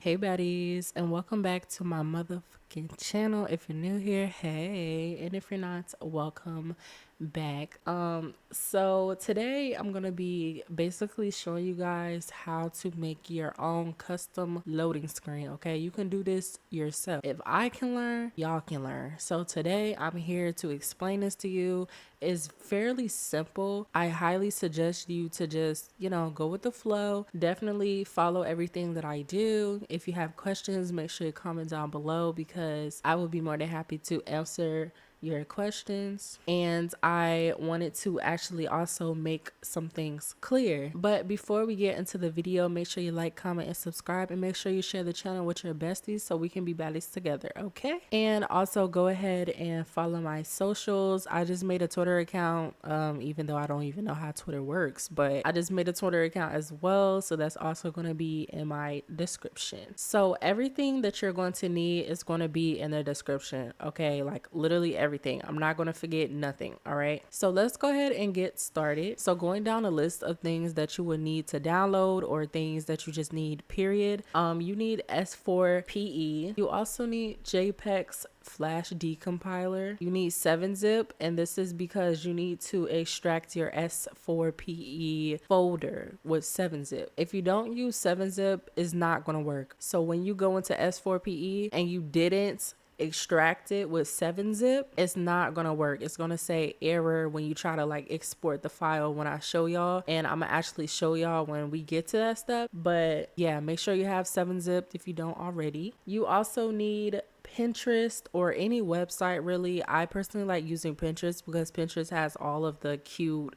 Hey baddies, and welcome back to my motherfucking channel. If you're new here, hey, and if you're not, welcome back. So today I'm gonna be basically showing you guys how to make your own custom loading screen. Okay, you can do this yourself. If I can learn, y'all can learn. So today I'm here to explain this to you. It's fairly simple. I highly suggest you to just, go with the flow. Definitely follow everything that I do. If you have questions, make sure you comment down below because I will be more than happy to answer your questions. And I wanted to actually also make some things clear. But before we get into the video, make sure you like, comment, and subscribe, and make sure you share the channel with your besties so we can be baddies together, okay? And also go ahead and follow my socials. I just made a Twitter account, even though I don't even know how Twitter works, but I just made a Twitter account as well, so that's also going to be in my description. So everything that you're going to need is going to be in the description, okay? Like literally everything. I'm not going to forget nothing, all right? So let's go ahead and get started. So going down a list of things that you would need to download or things that you just need, period. You need S4PE. You also need Jpex Flash decompiler. You need 7-zip, and this is because you need to extract your S4PE folder with 7-zip. If you don't use 7-zip, it's not going to work. So when you go into S4PE and you didn't extract it with 7-zip, it's not gonna work. It's gonna say error when you try to like export the file when I show y'all, and I'm gonna actually show y'all when we get to that step. But yeah, make sure you have 7-zip if you don't already. You also need Pinterest or any website really. I personally like using Pinterest because Pinterest has all of the cute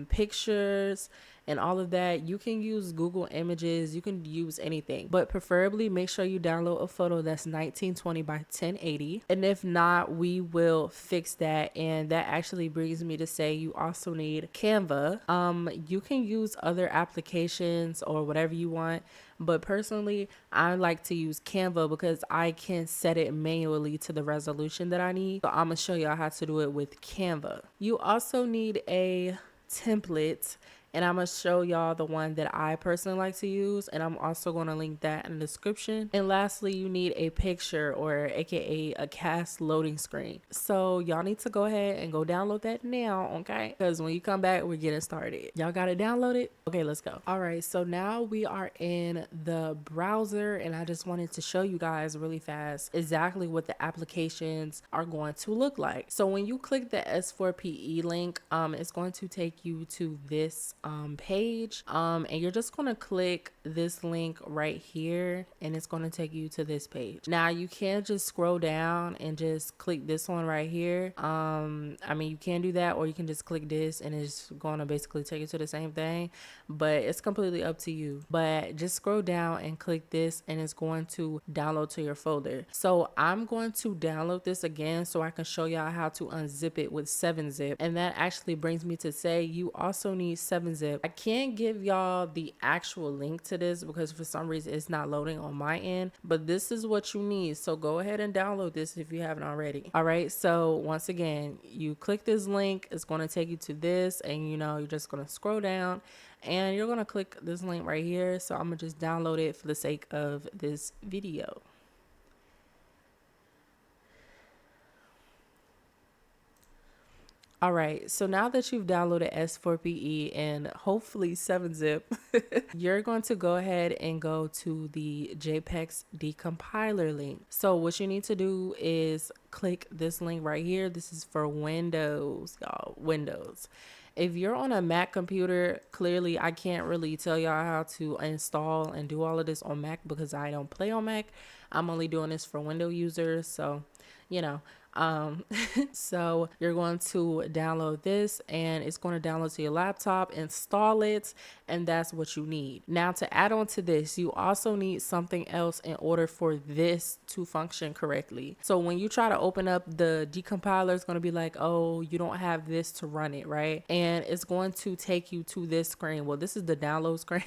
pictures and all of that. You can use Google Images, you can use anything, but preferably make sure you download a photo that's 1920 by 1080. And if not, we will fix that. And that actually brings me to say you also need Canva. You can use other applications or whatever you want, but personally I like to use Canva because I can set it manually to the resolution that I need. So I'm gonna show y'all how to do it with Canva. You also need a template, and I'm gonna show y'all the one that I personally like to use, and I'm also gonna link that in the description. And lastly, you need a picture, or aka a cast loading screen. So y'all need to go ahead and go download that now, okay? Because when you come back, we're getting started. Y'all got it downloaded? Okay, let's go. All right, so now we are in the browser, and I just wanted to show you guys really fast exactly what the applications are going to look like. So when you click the S4PE link, it's going to take you to this page, and you're just going to click this link right here, and it's going to take you to this page. Now you can just scroll down and just click this one right here. I mean, you can do that, or you can just click this and it's going to basically take you to the same thing, but it's completely up to you. But just scroll down and click this, and it's going to download to your folder. So I'm going to download this again so I can show y'all how to unzip it with 7-zip. And that actually brings me to say you also need 7-zip. I can't give y'all the actual link to this because for some reason it's not loading on my end, but this is what you need. So go ahead and download this if you haven't already. All right, so once again, you click this link, it's going to take you to this, and you're just going to scroll down and you're going to click this link right here. So I'm gonna just download it for the sake of this video. All right, so now that you've downloaded S4PE and hopefully 7-zip, you're going to go ahead and go to the Jpex decompiler link. So what you need to do is click this link right here. This is for Windows, y'all, Windows. If you're on a Mac computer, clearly I can't really tell y'all how to install and do all of this on Mac because I don't play on Mac. I'm only doing this for Windows users, so so you're going to download this, and it's going to download to your laptop, install it, and that's what you need. Now to add on to this, you also need something else in order for this to function correctly. So when you try to open up the decompiler, it's going to be like, oh, you don't have this to run it, right? And it's going to take you to this screen. Well, this is the download screen.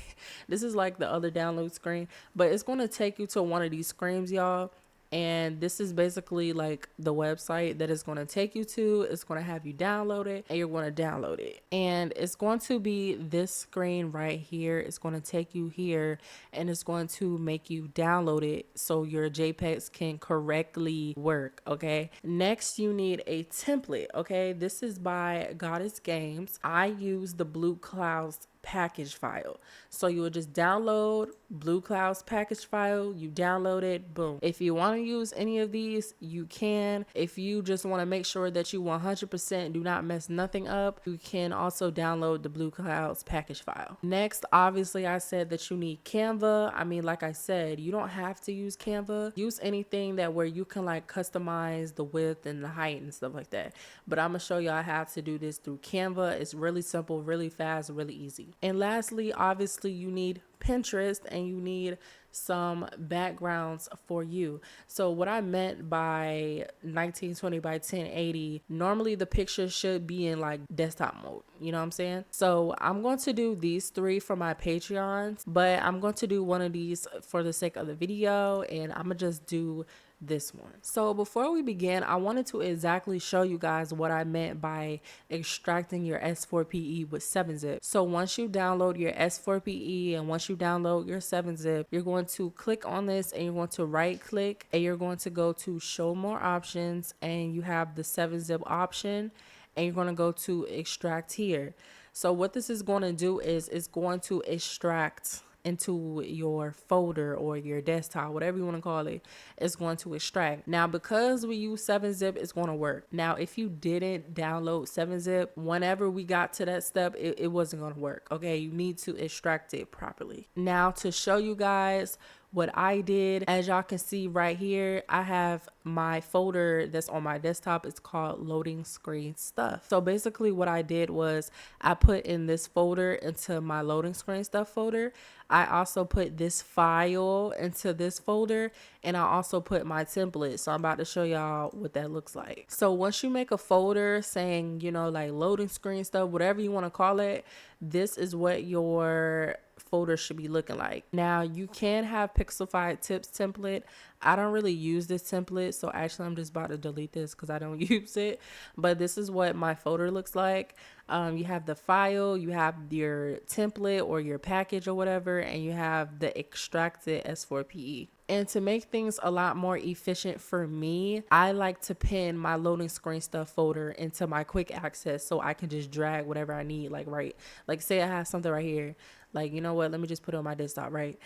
This is like the other download screen, but it's going to take you to one of these screens, y'all. And this is basically like the website that it's going to take you to. It's going to have you download it, and you're going to download it. And it's going to be this screen right here. It's going to take you here, and it's going to make you download it so your JPEGs can correctly work. Okay. Next, you need a template. Okay. This is by Goddess Games. I use the Blue Clouds package file. So you would just download Blue Clouds package file, you download it, boom. If you want to use any of these, you can. If you just want to make sure that you 100% do not mess nothing up, you can also download the Blue Clouds package file. Next, obviously I said that you need Canva. I mean, like I said, you don't have to use Canva. Use anything that where you can like customize the width and the height and stuff like that. But I'm gonna show y'all how to do this through Canva. It's really simple, really fast, really easy. And lastly, obviously you need Pinterest, and you need some backgrounds for you. So what I meant by 1920 by 1080, normally the picture should be in like desktop mode. You know what I'm saying? So I'm going to do these 3 for my Patreons, but I'm going to do one of these for the sake of the video, and I'm gonna just do this one. So before we begin, I wanted to exactly show you guys what I meant by extracting your S4PE with 7-zip. So once you download your S4PE and once you download your 7-zip, you're going to click on this, and you're going to right click, and you're going to go to show more options, and you have the 7-zip option, and you're going to go to extract here. So what this is going to do is it's going to extract into your folder or your desktop, whatever you want to call it. It's going to extract. Now, because we use 7-zip, it's going to work. Now, if you didn't download 7-zip, whenever we got to that step, it wasn't going to work. Okay, you need to extract it properly. Now, to show you guys what I did, as y'all can see right here, I have my folder that's on my desktop. It's called loading screen stuff. So basically what I did was I put in this folder into my loading screen stuff folder. I also put this file into this folder, and I also put my template. So I'm about to show y'all what that looks like. So once you make a folder saying, you know, like loading screen stuff, whatever you want to call it, this is what your folder should be looking like. Now you can have Pixelfied Tips template. I don't really use this template, so actually I'm just about to delete this because I don't use it. But this is what my folder looks like. You have the file, you have your template or your package or whatever, and you have the extracted S4PE. And to make things a lot more efficient for me, I like to pin my loading screen stuff folder into my quick access so I can just drag whatever I need. Like say I have something right here. Like, you know what? Let me just put it on my desktop, right?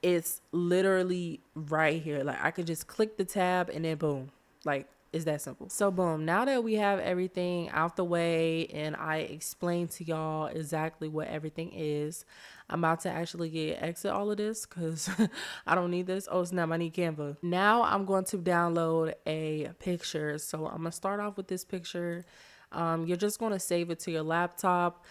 It's literally right here. Like I could just click the tab and then boom. Like it's that simple. So boom, now that we have everything out the way and I explained to y'all exactly what everything is, I'm about to actually exit all of this because I don't need this. Oh snap, I need Canva. Now I'm going to download a picture. So I'm gonna start off with this picture. You're just going to save it to your laptop.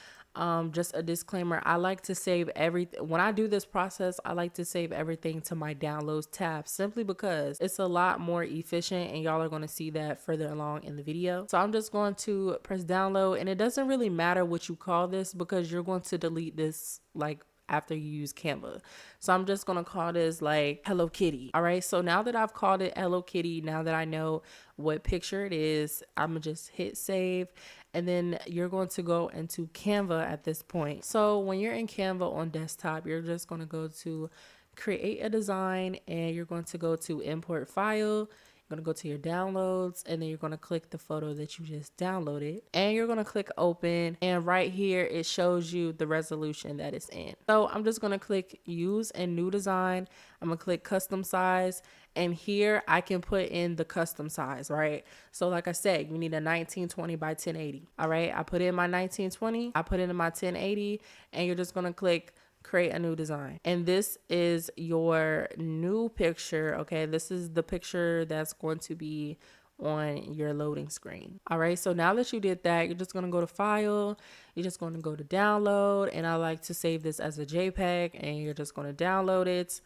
Just a disclaimer, I like to save everything. When I do this process, I like to save everything to my downloads tab simply because it's a lot more efficient, and y'all are going to see that further along in the video. So I'm just going to press download, and it doesn't really matter what you call this because you're going to delete this like after you use Canva. So I'm just going to call this like Hello Kitty. All right. So now that I've called it Hello Kitty, now that I know what picture it is, I'm going to just hit save. And then you're going to go into Canva at this point. So when you're in Canva on desktop, you're just going to go to create a design, and you're going to go to import file. You're going to go to your downloads, and then you're going to click the photo that you just downloaded, and you're going to click open, and right here it shows you the resolution that it's in. So I'm just going to click use and new design. I'm going to click custom size, and here I can put in the custom size, right? So like I said, you need a 1920 by 1080. All right, I put in my 1920, I put in my 1080, and you're just going to click create a new design, and this is your new picture. Okay, this is the picture that's going to be on your loading screen. All right, so now that you did that, you're just going to go to file, you're just going to go to download, and I like to save this as a JPEG, and you're just going to download it.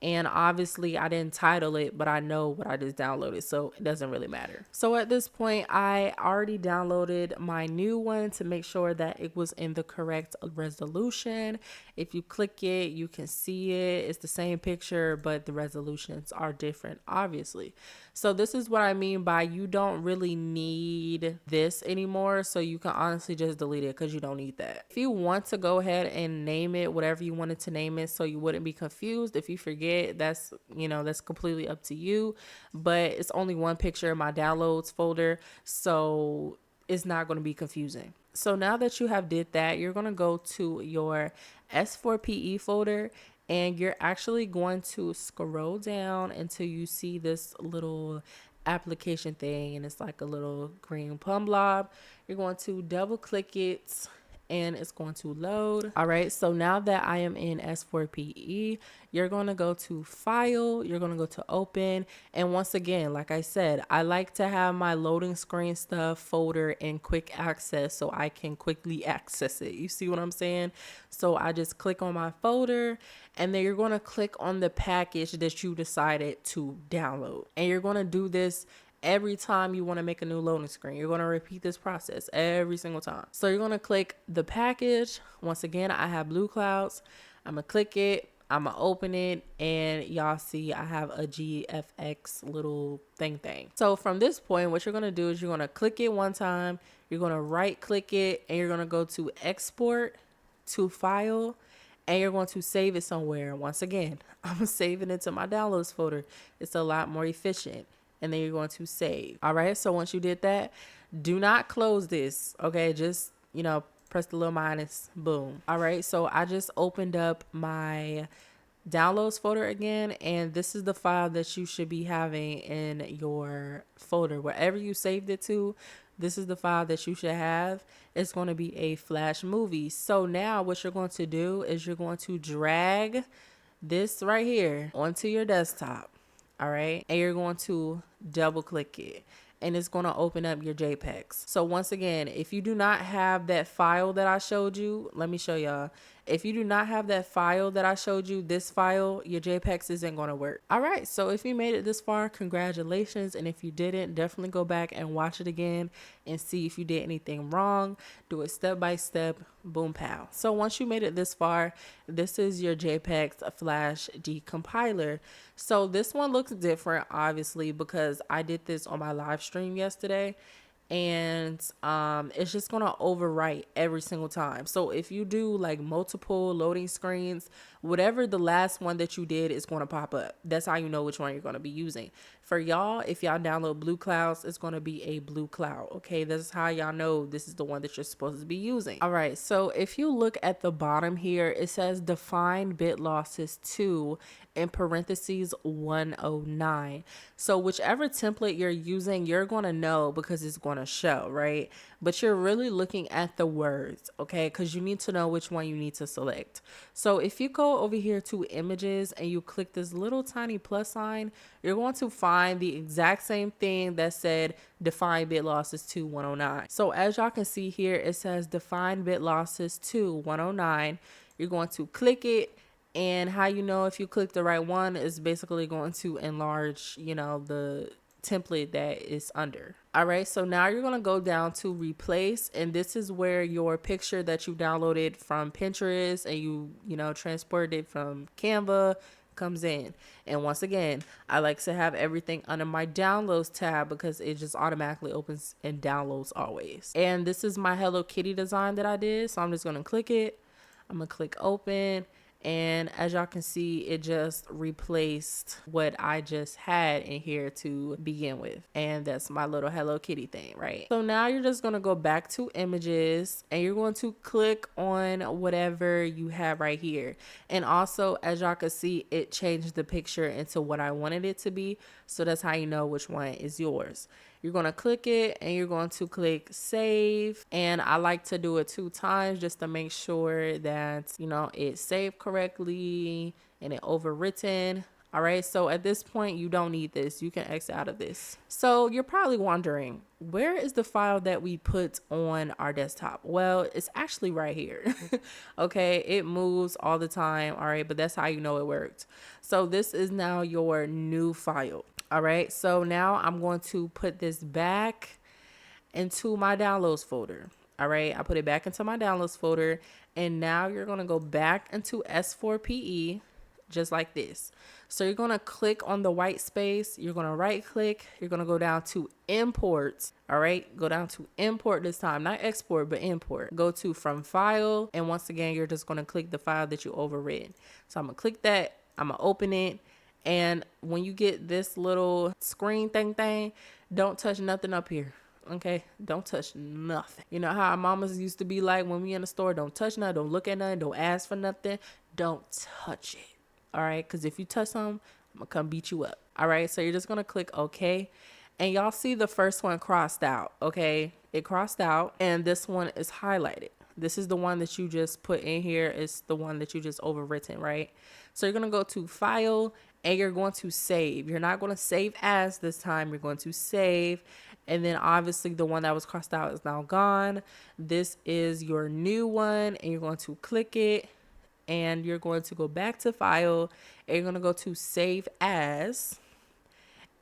And obviously I didn't title it, but I know what I just downloaded, so it doesn't really matter. So at this point, I already downloaded my new one to make sure that it was in the correct resolution. If you click it, you can see it. It's the same picture, but the resolutions are different, obviously. So this is what I mean by you don't really need this anymore. So you can honestly just delete it because you don't need that. If you want to go ahead and name it whatever you wanted to name it so you wouldn't be confused, if you forget, that's, you know, that's completely up to you. But it's only one picture in my downloads folder, so it's not going to be confusing. So now that you have did that, you're going to go to your S4PE folder, and you're actually going to scroll down until you see this little application thing, and it's like a little green plum blob. You're going to double click it and it's going to load. All right, so now that I am in S4PE, you're going to go to file, you're going to go to open. And once again, like I said, I like to have my loading screen stuff folder in quick access so I can quickly access it. You see what I'm saying? So I just click on my folder, and then you're going to click on the package that you decided to download. And you're going to do this every time you want to make a new loading screen. You're going to repeat this process every single time. So you're going to click the package. Once again, I have blue clouds. I'm going to click it. I'm going to open it, and y'all see I have a GFX little thing. So from this point, what you're going to do is you're going to click it one time. You're going to right click it, and you're going to go to export to file, and you're going to save it somewhere. Once again, I'm saving it to my downloads folder. It's a lot more efficient. And then you're going to save. All right, so once you did that, do not close this. Okay, just, you know, press the little minus, boom. All right, so I just opened up my downloads folder again, and this is the file that you should be having in your folder. Wherever you saved it to, this is the file that you should have. It's going to be a flash movie. So now what you're going to do is you're going to drag this right here onto your desktop. All right, and you're going to double click it, and it's going to open up your Jpex. So once again, if you do not have that file that I showed you, let me show y'all. If you do not have that file that I showed you, this file, your Jpex isn't going to work. All right, so if you made it this far, congratulations. And if you didn't, definitely go back and watch it again and see if you did anything wrong. Do it step by step, boom, pow. So once you made it this far, this is your Jpex Flash decompiler. So this one looks different, obviously, because I did this on my live stream yesterday. And it's just gonna overwrite every single time. So if you do like multiple loading screens, whatever the last one that you did is going to pop up. That's how you know which one you're going to be using. For y'all, if y'all download blue clouds, it's going to be a blue cloud. Okay, this is how y'all know this is the one that you're supposed to be using. All right, so if you look at the bottom here, it says define bit losses 2 in parentheses 109. So whichever template you're using, you're going to know because it's going to show, right? But you're really looking at the words, okay? Because you need to know which one you need to select. So if you go over here to images and you click this little tiny plus sign, you're going to find the exact same thing that said define bit losses to 109. So as y'all can see here, it says define bit losses to 109. You're going to click it. And how you know if you click the right one is basically going to enlarge, you know, the template that is under. All right, so now you're going to go down to replace, and this is where your picture that you downloaded from Pinterest and you know, transported it from Canva comes in. And once again, I like to have everything under my downloads tab because it just automatically opens and downloads always. And this is my Hello Kitty design that I did, so I'm just going to click it. I'm going to click open. And as y'all can see, it just replaced what I just had in here to begin with. And that's my little Hello Kitty thing, right? So now you're just going to go back to images and you're going to click on whatever you have right here. And also, as y'all can see, it changed the picture into what I wanted it to be. So that's how you know which one is yours. You're going to click it and you're going to click save. And I like to do it 2 times just to make sure that, you know, it's saved correctly and it overwritten. All right, so at this point, you don't need this. You can exit out of this. So you're probably wondering, where is the file that we put on our desktop? Well, it's actually right here. Okay, it moves all the time. All right, but that's how you know it worked. So this is now your new file. All right, so now I'm going to put this back into my downloads folder. All right, I put it back into my downloads folder, and now you're going to go back into S4PE just like this. So you're going to click on the white space, you're going to right click, you're going to go down to import. All right, go down to import this time, not export, but import. Go to from file, and once again, you're just going to click the file that you overridden. So I'm going to click that, I'm going to open it. And when you get this little screen thing, don't touch nothing up here. Okay, don't touch nothing. You know how our mamas used to be like when we in the store, don't touch nothing, don't look at nothing, don't ask for nothing, don't touch it. All right, because if you touch something, I'm gonna come beat you up. All right, so you're just gonna click OK, and y'all see the first one crossed out. Okay, it crossed out, and this one is highlighted. This is the one that you just put in here. It's the one that you just overwritten, right? So you're gonna go to file, and you're going to save. You're not going to save as this time. You're going to save. And then obviously the one that was crossed out is now gone. This is your new one, and you're going to click it, and you're going to go back to file, and you're going to go to save as.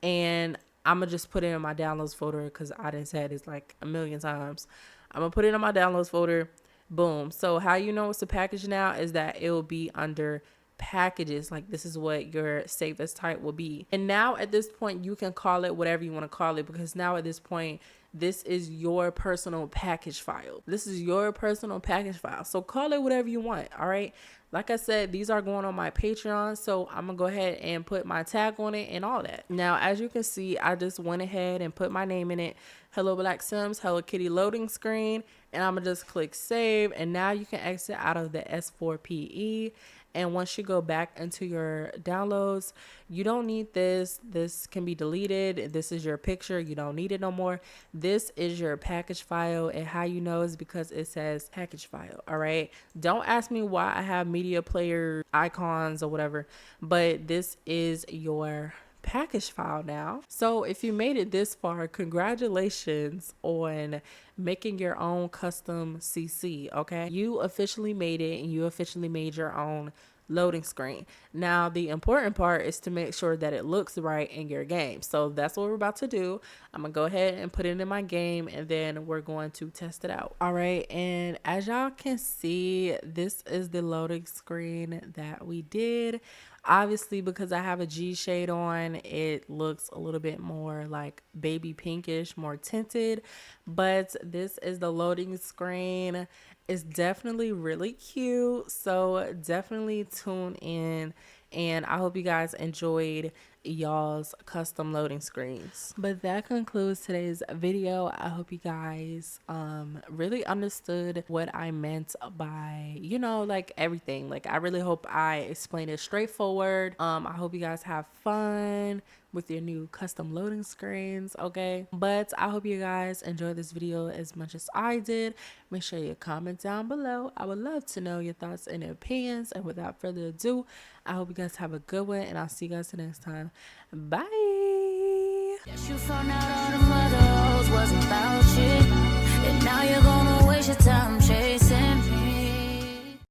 And I'm going to just put it in my downloads folder because I done said it's like a million times. I'm going to put it in my downloads folder. Boom. So how you know it's a package now is that it will be under packages. Like this is what your save as type will be. And now at this point, you can call it whatever you want to call it, because now at this point, this is your personal package file. This is your personal package file. So call it whatever you want. All right. Like I said, these are going on my Patreon, so I'm gonna go ahead and put my tag on it and all that. Now, as you can see, I just went ahead and put my name in it. Hello Black Sims, Hello Kitty loading screen, and I'm gonna just click save, and now you can exit out of the S4PE. And once you go back into your downloads, you don't need this. This can be deleted. This is your picture. You don't need it no more. This is your package file. And how you know is because it says package file. All right. Don't ask me why I have media player icons or whatever, but this is your package file now. So if you made it this far, congratulations on making your own custom CC. Okay, you officially made it, and you officially made your own loading screen. Now the important part is to make sure that it looks right in your game. So that's what we're about to do. I'm gonna go ahead and put it in my game, and then we're going to test it out. All right, and as y'all can see, this is the loading screen that we did. Obviously, because I have a G shade on, it looks a little bit more like baby pinkish, more tinted, but this is the loading screen. It's definitely really cute, so definitely tune in, and I hope you guys enjoyed y'all's custom loading screens. But that concludes today's video. I hope you guys really understood what I meant by, you know, like everything. Like I really hope I explained it straightforward. I hope you guys have fun with your new custom loading screens. Okay, but I hope you guys enjoyed this video as much as I did. Make sure you comment down below. I would love to know your thoughts and opinions, and without further ado, I hope you guys have a good one, and I'll see you guys the next time. Bye.